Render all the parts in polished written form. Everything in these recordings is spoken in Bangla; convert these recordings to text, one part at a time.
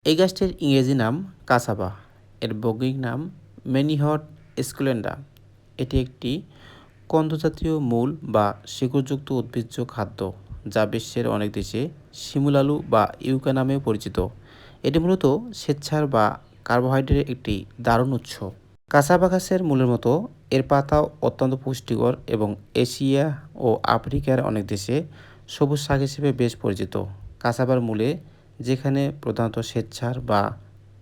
এই গাছটির ইংরেজি নাম কাসাবা। এর বৈজ্ঞানিক নাম ম্যানিহট স্কুলেন্ডা। এটি একটি কন্দ জাতীয় মূল বা শিকড়যুক্ত উদ্ভিজ্জ খাদ্য, যা বিশ্বের অনেক দেশে শিমুল আলু বা ইউকা নামেও পরিচিত। এটি মূলত শ্বেতসার বা কার্বোহাইড্রেটের একটি দারুণ উৎস। কাসাবা গাছের মূলের মতো এর পাতাও অত্যন্ত পুষ্টিকর এবং এশিয়া ও আফ্রিকার অনেক দেশে সবুজ শাক হিসেবে বেশ পরিচিত। কাসাবার মূলে যেখানে প্রধানত শ্বেতসার বা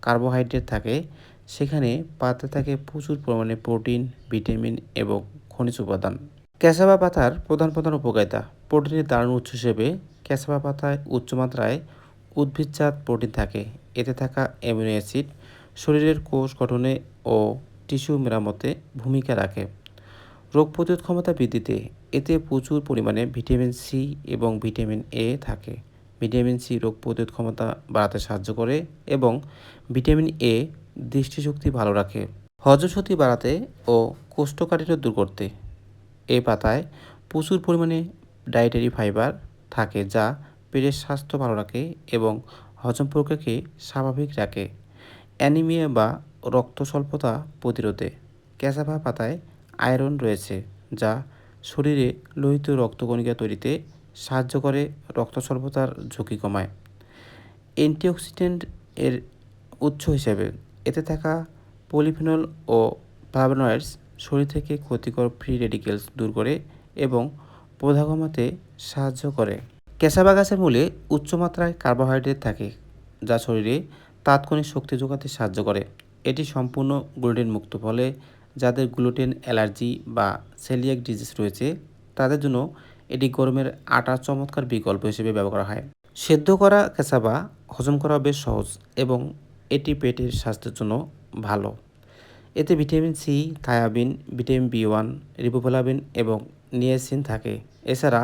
কার্বোহাইড্রেট থাকে, সেখানে পাতায় থাকে প্রচুর পরিমাণে প্রোটিন, ভিটামিন এবং খনিজ উপাদান। ক্যাসাবা পাতার প্রধান প্রধান উপকারিতা: প্রোটিনের দারুণ উৎস হিসেবে ক্যাসাবা পাতায় উচ্চমাত্রায় উদ্ভিদজাত প্রোটিন থাকে। এতে থাকা অ্যামিনো অ্যাসিড শরীরের কোষ গঠনে ও টিস্যু মেরামতে ভূমিকা রাখে। রোগ প্রতিরোধ ক্ষমতা বৃদ্ধিতে এতে প্রচুর পরিমাণে ভিটামিন সি এবং ভিটামিন এ থাকে। ভিটামিন সি রোগ প্রতিরোধ ক্ষমতা বাড়াতে সাহায্য করে এবং ভিটামিন এ দৃষ্টিশক্তি ভালো রাখে। হজম শক্তি বাড়াতে ও কোষ্ঠকাঠিন্য দূর করতে এই পাতায় প্রচুর পরিমাণে ডায়েটারি ফাইবার থাকে, যা পেটের স্বাস্থ্য ভালো রাখে এবং হজম প্রক্রিয়াকে স্বাভাবিক রাখে। অ্যানিমিয়া বা রক্ত স্বল্পতা প্রতিরোধে ক্যাসাভা পাতায় আয়রন রয়েছে, যা শরীরে লোহিত রক্তকণিকা তৈরিতে সাহায্য করে, রক্ত স্বল্পতার ঝুঁকি কমায়। অ্যান্টিঅক্সিডেন্ট এর উৎস হিসেবে এতে থাকা পলিফেনল ও ফ্লাভোনয়েডস শরীর থেকে ক্ষতিকর ফ্রি রেডিকেলস দূর করে এবং প্রদাহ কমাতে সাহায্য করে। ক্যাসাবা গাছের মূলে উচ্চমাত্রায় কার্বোহাইড্রেট থাকে, যা শরীরে তাৎক্ষণিক শক্তি যোগাতে সাহায্য করে। এটি সম্পূর্ণ গ্লুটেন মুক্ত, ফলে যাদের গ্লুটেন অ্যালার্জি বা সেলিয়াক ডিজিজ রয়েছে তাদের জন্য এটি গরমের আটার চমৎকার বিকল্প হিসেবে ব্যবহার করা হয়। সেদ্ধ করা ক্যাসাবা হজম করা বেশ সহজ এবং এটি পেটের স্বাস্থ্যের জন্য ভালো। এতে vitamin C, thiamine, vitamin B one, riboflavin এবং নিয়াসিন থাকে। এছাড়া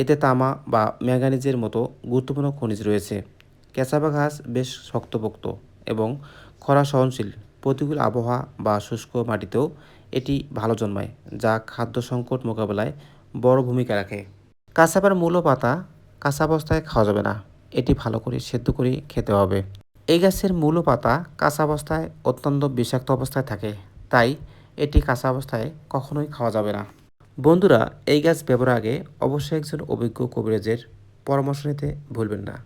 এতে তামা বা ম্যাঙ্গানিজের মতো গুরুত্বপূর্ণ খনিজ রয়েছে। ক্যাসাবা গাছ বেশ শক্তপোক্ত এবং খরা সহনশীল। প্রতিকূল আবহাওয়া বা শুষ্ক মাটিতেও এটি ভালো জন্মায়, যা খাদ্য সংকট মোকাবেলায় বড় ভূমিকা রাখে। কাসাবার মূল ও পাতা কাঁচা অবস্থায় খাওয়া যাবে না, এটি ভালো করে সেদ্ধ করে খেতে হবে। এই গাছের মূল ও পাতা কাঁচা অবস্থায় অত্যন্ত বিষাক্ত অবস্থায় থাকে, তাই এটি কাঁচা অবস্থায় কখনোই খাওয়া যাবে না। বন্ধুরা, এই গাছ ব্যবহারের আগে অবশ্যই একজন অভিজ্ঞ কবিরাজের পরামর্শ নিতে ভুলবেন না।